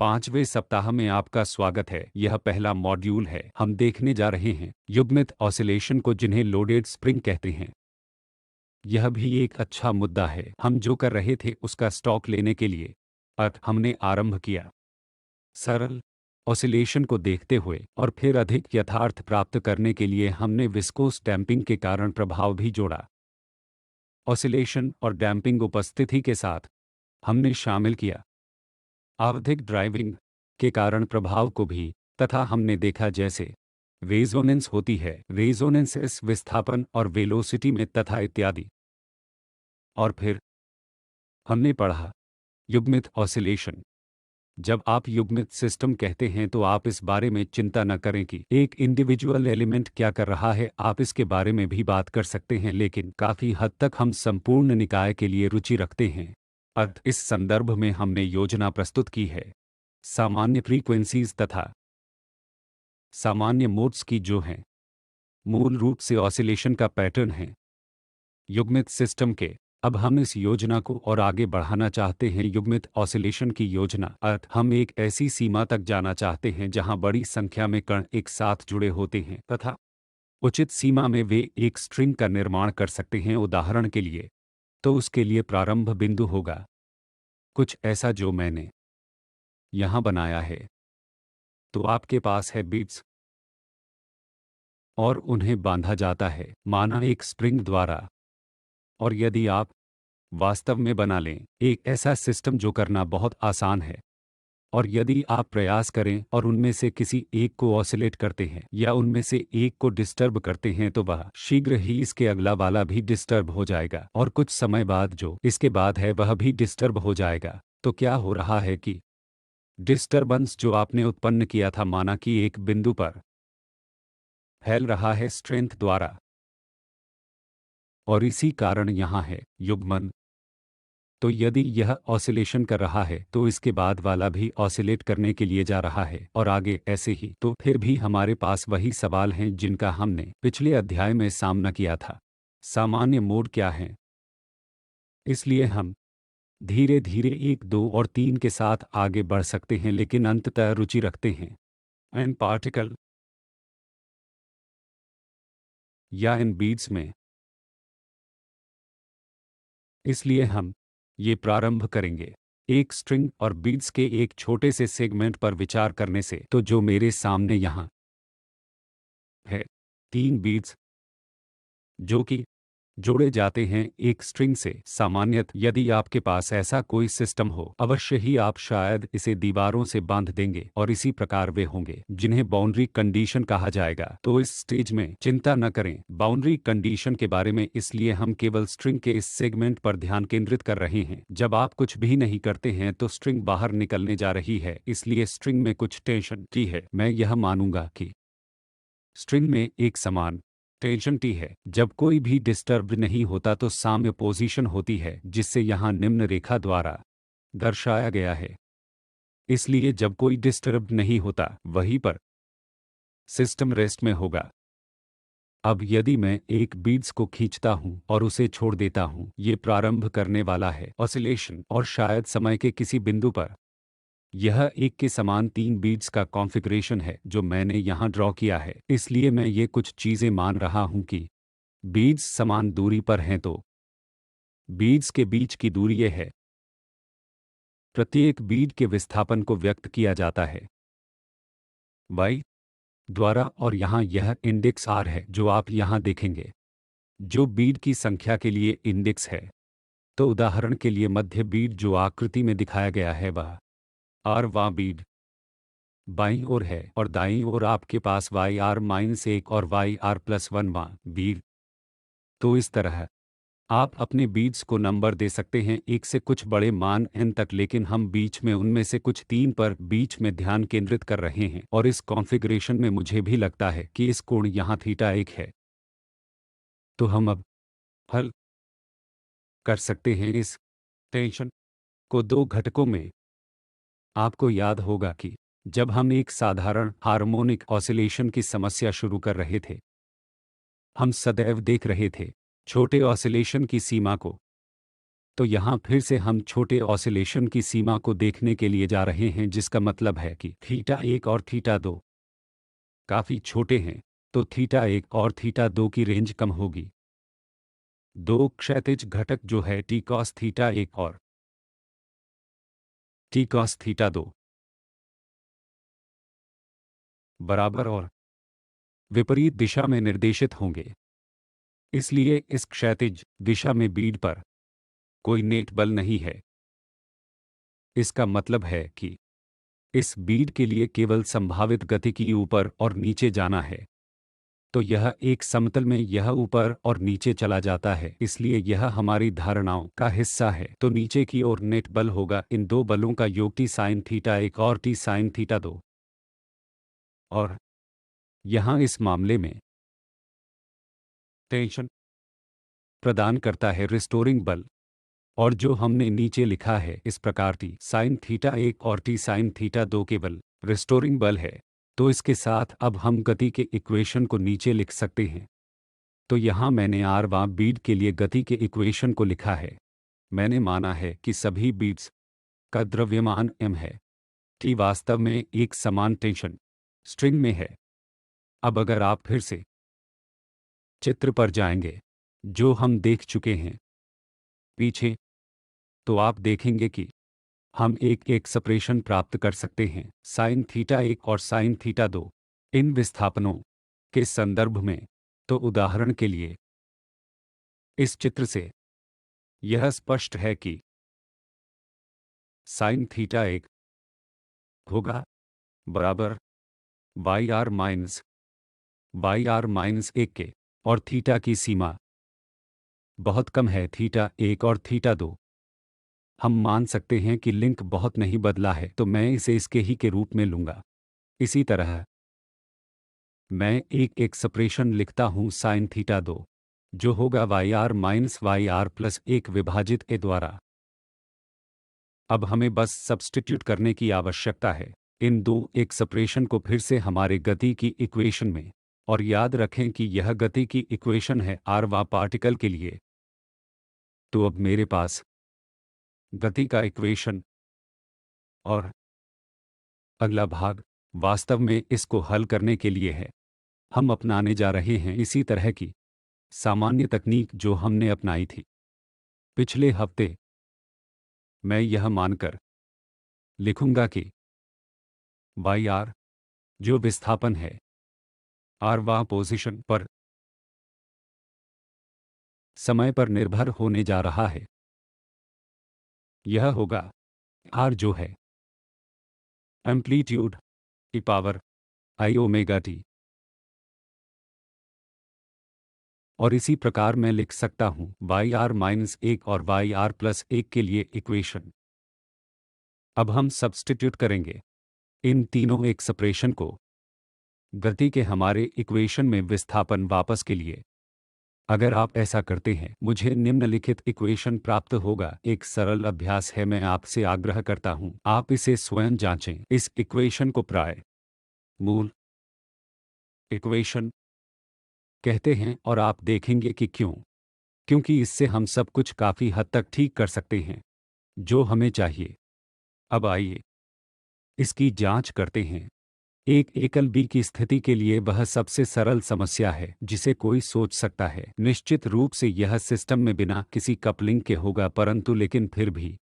5वें सप्ताह में आपका स्वागत है। यह पहला मॉड्यूल है। हम देखने जा रहे हैं युग्मित ऑसिलेशन को, जिन्हें लोडेड स्प्रिंग कहते हैं। यह भी एक अच्छा मुद्दा है। हम जो कर रहे थे उसका स्टॉक लेने के लिए हमने आरंभ किया सरल ऑसिलेशन को देखते हुए, और फिर अधिक यथार्थ प्राप्त करने के लिए हमने विस्कोस डैम्पिंग के कारण प्रभाव भी जोड़ा। ऑसिलेशन और डैम्पिंग उपस्थिति के साथ हमने शामिल किया आवधिक ड्राइविंग के कारण प्रभाव को भी, तथा हमने देखा जैसे रेजोनेंस होती है, रेजोनेंस इस विस्थापन और वेलोसिटी में, तथा इत्यादि। और फिर हमने पढ़ा युग्मित ऑसिलेशन। जब आप युग्मित सिस्टम कहते हैं तो आप इस बारे में चिंता न करें कि एक इंडिविजुअल एलिमेंट क्या कर रहा है। आप इसके बारे में भी बात कर सकते हैं, लेकिन काफ़ी हद तक हम संपूर्ण निकाय के लिए रुचि रखते हैं। इस संदर्भ में हमने योजना प्रस्तुत की है सामान्य फ्रीक्वेंसीज तथा सामान्य मोड्स की, जो हैं मूल रूप से ऑसिलेशन का पैटर्न है युग्मित सिस्टम के। अब हम इस योजना को और आगे बढ़ाना चाहते हैं। युग्मित ऑसिलेशन की योजना हम एक ऐसी सीमा तक जाना चाहते हैं जहां बड़ी संख्या में कण एक साथ जुड़े होते हैं, तथा उचित सीमा में वे एक स्ट्रिंग का निर्माण कर सकते हैं। उदाहरण के लिए, तो उसके लिए प्रारंभ बिंदु होगा कुछ ऐसा जो मैंने यहां बनाया है। तो आपके पास है बीट्स और उन्हें बांधा जाता है माना एक स्प्रिंग द्वारा। और यदि आप वास्तव में बना लें एक ऐसा सिस्टम जो करना बहुत आसान है, और यदि आप प्रयास करें और उनमें से किसी एक को ऑसिलेट करते हैं या उनमें से एक को डिस्टर्ब करते हैं, तो वह शीघ्र ही इसके अगला वाला भी डिस्टर्ब हो जाएगा, और कुछ समय बाद जो इसके बाद है वह भी डिस्टर्ब हो जाएगा। तो क्या हो रहा है कि डिस्टर्बेंस जो आपने उत्पन्न किया था, माना कि एक बिंदु पर फैल रहा है स्ट्रेंथ द्वारा, और इसी कारण यहाँ है युग्मन। तो यदि यह ऑसिलेशन कर रहा है तो इसके बाद वाला भी ऑसिलेट करने के लिए जा रहा है, और आगे ऐसे ही। तो फिर भी हमारे पास वही सवाल हैं जिनका हमने पिछले अध्याय में सामना किया था। सामान्य मोड क्या है? इसलिए हम धीरे धीरे 1, 2 और 3 के साथ आगे बढ़ सकते हैं, लेकिन अंततः रुचि रखते हैं एन पार्टिकल या इन बीड्स में। इसलिए हम ये प्रारंभ करेंगे एक स्ट्रिंग और बीड्स के एक छोटे से सेगमेंट पर विचार करने से। तो जो मेरे सामने यहाँ है 3 बीड्स जो कि जोड़े जाते हैं एक स्ट्रिंग से। सामान्यतः यदि आपके पास ऐसा कोई सिस्टम हो, अवश्य ही आप शायद इसे दीवारों से बांध देंगे, और इसी प्रकार वे होंगे जिन्हें बाउंड्री कंडीशन कहा जाएगा। तो इस स्टेज में चिंता न करें बाउंड्री कंडीशन के बारे में, इसलिए हम केवल स्ट्रिंग के इस सेगमेंट पर ध्यान केंद्रित कर रहे हैं। जब आप कुछ भी नहीं करते हैं तो स्ट्रिंग बाहर निकलने जा रही है, इसलिए स्ट्रिंग में कुछ टेंशन टी है। मैं यह मानूंगा कि स्ट्रिंग में एक समान टेंशन टी है। जब कोई भी डिस्टर्ब नहीं होता तो साम्य पोजीशन होती है, जिससे यहाँ निम्न रेखा द्वारा दर्शाया गया है। इसलिए जब कोई डिस्टर्ब नहीं होता वहीं पर सिस्टम रेस्ट में होगा। अब यदि मैं एक बीड्स को खींचता हूं और उसे छोड़ देता हूं, ये प्रारंभ करने वाला है ऑसिलेशन, और शायद समय के किसी बिंदु पर यह एक के समान 3 बीड्स का कॉन्फ़िगरेशन है जो मैंने यहाँ ड्रॉ किया है। इसलिए मैं ये कुछ चीज़ें मान रहा हूँ कि बीड्स समान दूरी पर हैं, तो बीड्स के बीच की दूरी ये है। प्रत्येक बीड के विस्थापन को व्यक्त किया जाता है y द्वारा, और यहाँ यह इंडेक्स r है जो आप यहाँ देखेंगे, जो बीड की संख्या के लिए इंडेक्स है। तो उदाहरण के लिए मध्य बीड जो आकृति में दिखाया गया है वह r वां बीड बाईं ओर है, और दाईं ओर आपके पास yr-1 और yr+1 वां बीड। तो इस तरह आप अपने बीड्स को नंबर दे सकते हैं 1 से कुछ बड़े मान n तक, लेकिन हम बीच में उनमें से कुछ 3 पर बीच में ध्यान केंद्रित कर रहे हैं। और इस कॉन्फ़िगरेशन में मुझे भी लगता है कि इस कोण यहाँ थीटा 1 है। तो हम अब हल कर सकते हैं इस टेंशन को 2 घटकों में। आपको याद होगा कि जब हम एक साधारण हार्मोनिक ऑसिलेशन की समस्या शुरू कर रहे थे, हम सदैव देख रहे थे छोटे ऑसिलेशन की सीमा को तो यहाँ फिर से हम छोटे ऑसिलेशन की सीमा को देखने के लिए जा रहे हैं, जिसका मतलब है कि थीटा 1 और थीटा 2 काफ़ी छोटे हैं, तो थीटा 1 और थीटा 2 की रेंज कम होगी। दो क्षैतिज घटक जो है टी कॉस थीटा 1 और टी कॉस थीटा 2 बराबर और विपरीत दिशा में निर्देशित होंगे। इसलिए इस क्षैतिज दिशा में बीड पर कोई नेट बल नहीं है। इसका मतलब है कि इस बीड के लिए केवल संभावित गतिकी ऊपर और नीचे जाना है। तो यह एक समतल में यह ऊपर और नीचे चला जाता है, इसलिए यह हमारी धारणाओं का हिस्सा है। तो नीचे की ओर नेट बल होगा इन दो बलों का योग टी साइन थीटा 1 और टी साइन थीटा 2। और यहाँ इस मामले में टेंशन प्रदान करता है रिस्टोरिंग बल, और जो हमने नीचे लिखा है इस प्रकार टी साइन थीटा 1 और टी साइन थीटा 2 केवल रिस्टोरिंग बल है। तो इसके साथ अब हम गति के इक्वेशन को नीचे लिख सकते हैं। तो यहाँ मैंने आरवां बीड के लिए गति के इक्वेशन को लिखा है। मैंने माना है कि सभी बीड्स का द्रव्यमान m है। टी वास्तव में एक समान टेंशन स्ट्रिंग में है। अब अगर आप फिर से चित्र पर जाएंगे जो हम देख चुके हैं पीछे, तो आप देखेंगे कि हम एक एक्सप्रेशन प्राप्त कर सकते हैं साइन थीटा 1 और साइन थीटा 2 इन विस्थापनों के संदर्भ में। तो उदाहरण के लिए इस चित्र से यह स्पष्ट है कि साइन थीटा 1 होगा बराबर वाई आर माइनस 1 के, और थीटा की सीमा बहुत कम है थीटा 1 और थीटा 2। हम मान सकते हैं कि लिंक बहुत नहीं बदला है, तो मैं इसे इसके ही के रूप में लूंगा। इसी तरह मैं एक एक्सप्रेशन लिखता हूं साइन थीटा 2 जो होगा वाई आर प्लस 1 विभाजित ए द्वारा। अब हमें बस सब्स्टिट्यूट करने की आवश्यकता है इन दो एक्सप्रेशन को फिर से हमारे गति की इक्वेशन में, और याद रखें कि यह गति की इक्वेशन है आरवा पार्टिकल के लिए। तो अब मेरे पास गति का इक्वेशन, और अगला भाग वास्तव में इसको हल करने के लिए है। हम अपनाने जा रहे हैं इसी तरह की सामान्य तकनीक जो हमने अपनाई थी पिछले हफ्ते। मैं यह मानकर लिखूंगा कि वाई आर जो विस्थापन है आरवा पोजीशन पर समय पर निर्भर होने जा रहा है। यह होगा आर जो है एम्पलीट्यूड की पावर आई ओमेगा टी। और इसी प्रकार मैं लिख सकता हूं वाई आर माइनस 1 और वाई आर प्लस 1 के लिए इक्वेशन। अब हम सब्स्टिट्यूट करेंगे इन तीनों एक्सप्रेशन को गति के हमारे इक्वेशन में विस्थापन वापस के लिए। अगर आप ऐसा करते हैं मुझे निम्नलिखित इक्वेशन प्राप्त होगा। एक सरल अभ्यास है, मैं आपसे आग्रह करता हूं आप इसे स्वयं जांचें। इस इक्वेशन को प्राय मूल इक्वेशन कहते हैं, और आप देखेंगे कि क्यों। क्योंकि इससे हम सब कुछ काफ़ी हद तक ठीक कर सकते हैं जो हमें चाहिए। अब आइए इसकी जांच करते हैं। एक एकल बी की स्थिति के लिए वह सबसे सरल समस्या है जिसे कोई सोच सकता है। निश्चित रूप से यह सिस्टम में बिना किसी कपलिंग के होगा, परंतु लेकिन फिर भी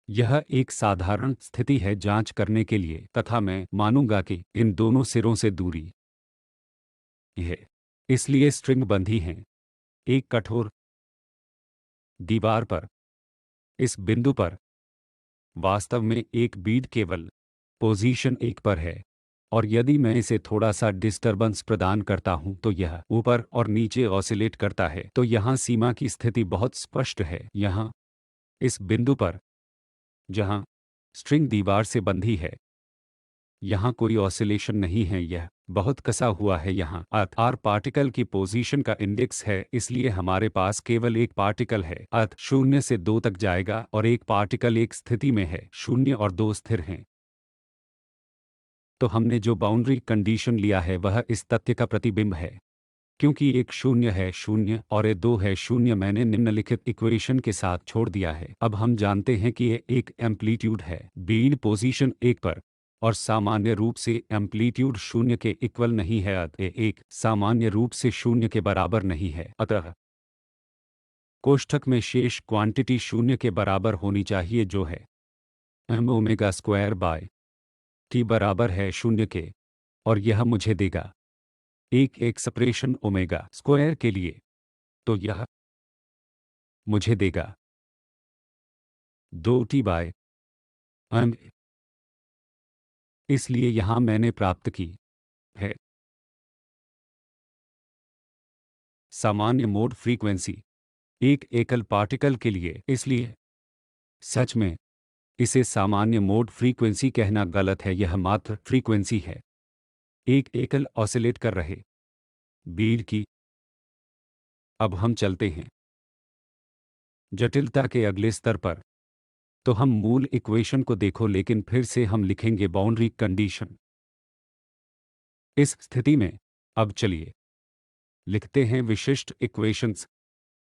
यह एक साधारण स्थिति है जांच करने के लिए, तथा मैं मानूंगा कि इन दोनों सिरों से दूरी है, इसलिए स्ट्रिंग बंधी हैं एक कठोर दीवार पर। इस बिंदु पर वास्तव में एक बीड केवल पोजीशन 1 पर है, और यदि मैं इसे थोड़ा सा डिस्टर्बेंस प्रदान करता हूं तो यह ऊपर और नीचे ऑसिलेट करता है। तो यहाँ सीमा की स्थिति बहुत स्पष्ट है। यहाँ इस बिंदु पर जहाँ स्ट्रिंग दीवार से बंधी है यहाँ कोई ऑसिलेशन नहीं है, यह बहुत कसा हुआ है। यहाँ आर पार्टिकल की पोजीशन का इंडेक्स है, इसलिए हमारे पास केवल एक पार्टिकल है। 0 से 2 तक जाएगा और एक पार्टिकल एक स्थिति में है, 0 और 2 स्थिर हैं। तो हमने जो बाउंड्री कंडीशन लिया है वह इस तथ्य का प्रतिबिंब है क्योंकि एक शून्य है शून्य और ये दो है शून्य, मैंने निम्नलिखित इक्वेशन के साथ छोड़ दिया है। अब हम जानते हैं कि ये एक एम्पलीट्यूड है बीड पोजीशन 1 पर, और सामान्य रूप से एम्पलीट्यूड शून्य के इक्वल नहीं है, अतः एक सामान्य रूप से शून्य के बराबर नहीं है। अतः कोष्ठक में शेष क्वांटिटी शून्य के बराबर होनी चाहिए, जो है M omega square by T बराबर है शून्य के, और यह मुझे देगा एक एक्सप्रेशन ओमेगा स्क्वायर के लिए, तो यह मुझे देगा 2t बाय एम। इसलिए यहां मैंने प्राप्त की है सामान्य मोड फ्रीक्वेंसी एक एकल पार्टिकल के लिए। इसलिए सच में इसे सामान्य मोड फ्रीक्वेंसी कहना गलत है, यह मात्र फ्रीक्वेंसी है एक एकल ऑसिलेट कर रहे बीड की। अब हम चलते हैं जटिलता के अगले स्तर पर। तो हम मूल इक्वेशन को देखो, लेकिन फिर से हम लिखेंगे बाउंड्री कंडीशन। इस स्थिति में अब चलिए लिखते हैं विशिष्ट इक्वेशंस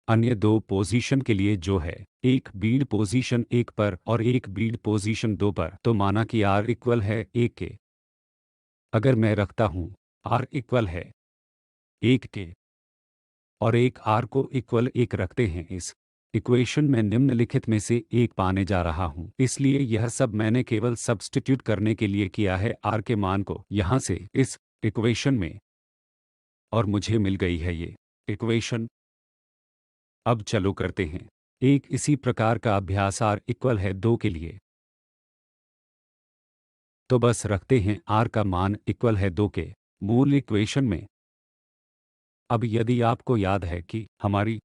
अन्य दो पोजीशन के लिए, जो है एक बीड पोजीशन 1 पर और एक बीड पोजीशन 2 पर। तो माना कि r इक्वल है 1 के। अगर मैं रखता हूं r इक्वल है 1 के और एक r को इक्वल 1 रखते हैं, इस इक्वेशन में निम्नलिखित में से एक पाने जा रहा हूं। इसलिए यह सब मैंने केवल सब्स्टिट्यूट करने के लिए किया है r के मान को यहां से इस इक्वेशन में, और मुझे मिल गई है ये इक्वेशन। अब चलो करते हैं एक इसी प्रकार का अभ्यास r इक्वल है 2 के लिए। तो बस रखते हैं r का मान इक्वल है 2 के मूल इक्वेशन में। अब यदि आपको याद है कि हमारी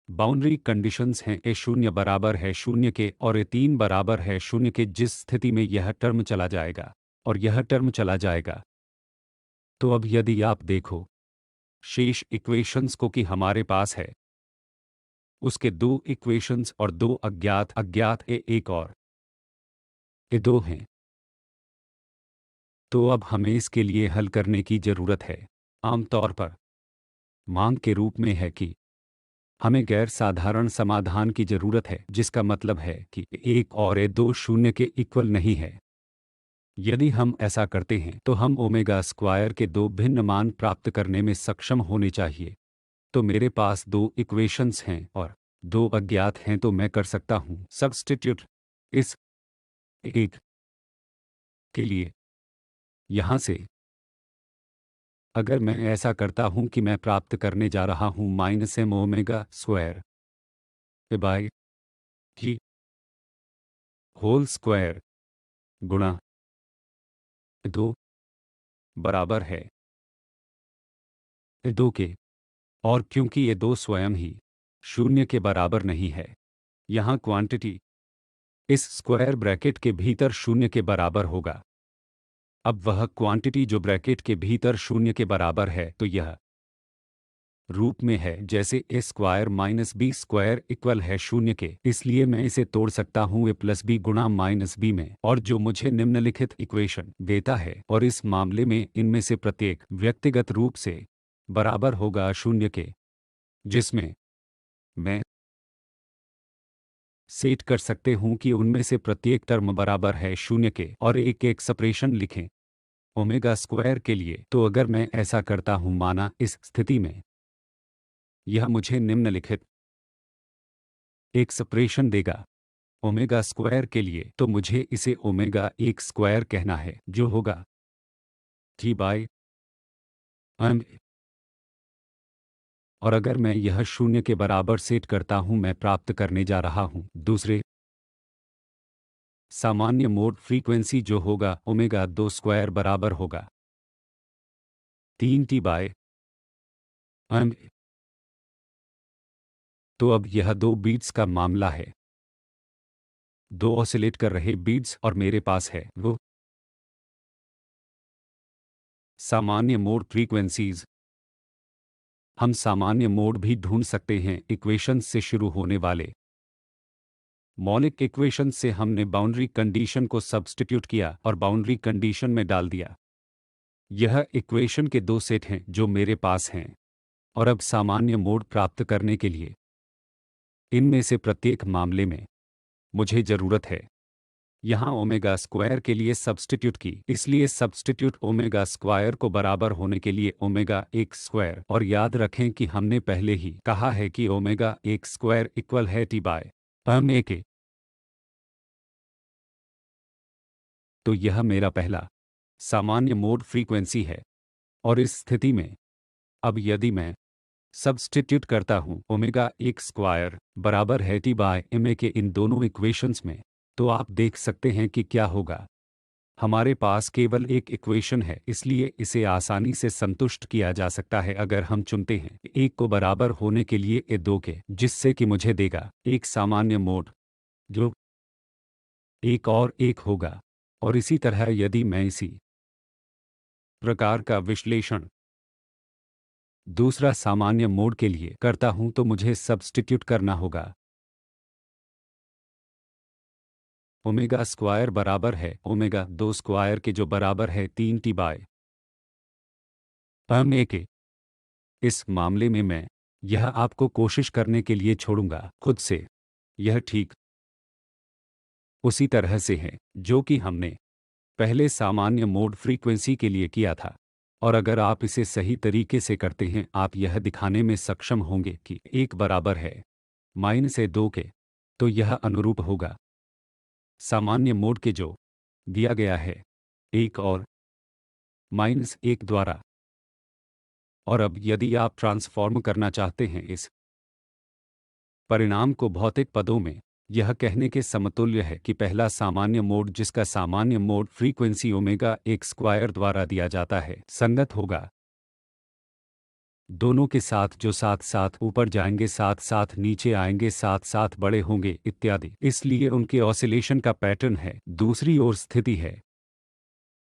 बाउंड्री कंडीशंस हैं ए शून्य बराबर है शून्य के और ए 3 बराबर है शून्य के, जिस स्थिति में यह टर्म चला जाएगा और यह टर्म चला जाएगा। तो अब यदि आप देखो शेष इक्वेशंस को कि हमारे पास है उसके दो इक्वेशंस और दो अज्ञात अज्ञात ए 1 और ए 2 हैं। तो अब हमें इसके लिए हल करने की ज़रूरत है। आमतौर पर मांग के रूप में है कि हमें गैर साधारण समाधान की ज़रूरत है, जिसका मतलब है कि 1 और ए 2 शून्य के इक्वल नहीं है। यदि हम ऐसा करते हैं तो हम ओमेगा स्क्वायर के दो भिन्न मान प्राप्त करने में सक्षम होने चाहिए। तो मेरे पास दो इक्वेशंस हैं और दो अज्ञात हैं, तो मैं कर सकता हूं सब्स्टिट्यूट इस एक के लिए यहां से। अगर मैं ऐसा करता हूं कि मैं प्राप्त करने जा रहा हूं minus M omega square by T whole square गुणा 2 बराबर है 2 के, और क्योंकि ये दो स्वयं ही शून्य के बराबर नहीं है, यहाँ क्वांटिटी इस स्क्वायर ब्रैकेट के भीतर शून्य के बराबर होगा। अब वह क्वांटिटी जो ब्रैकेट के भीतर शून्य के बराबर है, तो यह रूप में है जैसे a square minus b square equal है शून्य के। इसलिए मैं इसे तोड़ सकता हूँ ए प्लस बी गुणा माइनस बी में, और जो मुझे निम्नलिखित इक्वेशन देता है। और इस मामले में इनमें से प्रत्येक व्यक्तिगत रूप से बराबर होगा शून्य के, जिसमें मैं सेट कर सकते हूं कि उनमें से प्रत्येक टर्म बराबर है शून्य के, और एक एक्सप्रेशन लिखें ओमेगा स्क्वायर के लिए। तो अगर मैं ऐसा करता हूं, माना इस स्थिति में यह मुझे निम्नलिखित एक्सप्रेशन देगा ओमेगा स्क्वायर के लिए, तो मुझे इसे ओमेगा 1 स्क्वायर कहना है, जो होगा टी बाय एम। और अगर मैं यह शून्य के बराबर सेट करता हूं, मैं प्राप्त करने जा रहा हूं दूसरे सामान्य मोड फ्रीक्वेंसी, जो होगा ओमेगा 2 स्क्वायर बराबर होगा 3t बाय एम। तो अब यह दो बीट्स का मामला है, दो ऑसिलेट कर रहे बीट्स, और मेरे पास है वो सामान्य मोड फ्रीक्वेंसीज। हम सामान्य मोड भी ढूंढ सकते हैं इक्वेशंस से शुरू होने वाले मौलिक इक्वेशन से। हमने बाउंड्री कंडीशन को सब्स्टिट्यूट किया और बाउंड्री कंडीशन में डाल दिया। यह इक्वेशन के दो सेट हैं जो मेरे पास हैं। और अब सामान्य मोड प्राप्त करने के लिए इनमें से प्रत्येक मामले में मुझे ज़रूरत है यहाँ ओमेगा स्क्वायर के लिए सब्स्टिट्यूट की, इसलिए सब्स्टिट्यूट ओमेगा स्क्वायर को बराबर होने के लिए ओमेगा एक स्क्वायर, और याद रखें कि हमने पहले ही कहा है कि ओमेगा एक स्क्वायर इक्वल है टी बाय एम ए के। तो यह मेरा पहला सामान्य मोड फ्रीक्वेंसी है, और इस स्थिति में अब यदि मैं सब्स्टिट्यूट करता हूँ ओमेगा एक स्क्वायर बराबर है टी बाय एम ए के इन दोनों इक्वेशंस में, तो आप देख सकते हैं कि क्या होगा। हमारे पास केवल एक इक्वेशन है, इसलिए इसे आसानी से संतुष्ट किया जा सकता है अगर हम चुनते हैं एक को बराबर होने के लिए ए दो के, जिससे कि मुझे देगा एक सामान्य मोड जो एक और एक होगा। और इसी तरह यदि मैं इसी प्रकार का विश्लेषण दूसरा सामान्य मोड के लिए करता हूं तो मुझे सब्स्टिट्यूट करना होगा ओमेगा स्क्वायर बराबर है ओमेगा दो स्क्वायर के, जो बराबर है 3 टी बाय एम ए के। इस मामले में मैं यह आपको कोशिश करने के लिए छोड़ूंगा खुद से। यह ठीक उसी तरह से है जो कि हमने पहले सामान्य मोड फ्रीक्वेंसी के लिए किया था, और अगर आप इसे सही तरीके से करते हैं आप यह दिखाने में सक्षम होंगे कि एक बराबर है माइनस ए दो के, तो यह अनुरूप होगा सामान्य मोड के जो दिया गया है एक और माइनस एक द्वारा। और अब यदि आप ट्रांसफॉर्म करना चाहते हैं इस परिणाम को भौतिक पदों में, यह कहने के समतुल्य है कि पहला सामान्य मोड जिसका सामान्य मोड फ्रीक्वेंसी ओमेगा एक स्क्वायर द्वारा दिया जाता है संगत होगा दोनों के साथ, जो साथ साथ ऊपर जाएंगे, साथ साथ नीचे आएंगे, साथ साथ बड़े होंगे इत्यादि। इसलिए उनके ऑसिलेशन का पैटर्न है। दूसरी ओर स्थिति है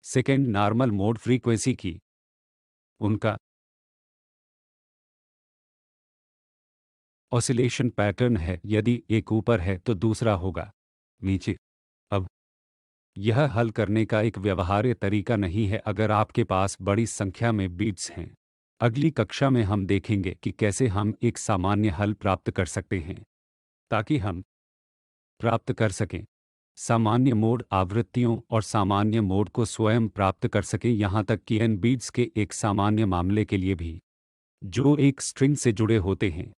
सेकेंड नॉर्मल मोड फ्रीक्वेंसी की, उनका ऑसिलेशन पैटर्न है यदि एक ऊपर है तो दूसरा होगा नीचे। अब यह हल करने का एक व्यवहार्य तरीका नहीं है अगर आपके पास बड़ी संख्या में बीट्स हैं। अगली कक्षा में हम देखेंगे कि कैसे हम एक सामान्य हल प्राप्त कर सकते हैं ताकि हम प्राप्त कर सकें सामान्य मोड आवृत्तियों और सामान्य मोड को स्वयं प्राप्त कर सकें, यहाँ तक कि एन बीट्स के एक सामान्य मामले के लिए भी जो एक स्ट्रिंग से जुड़े होते हैं।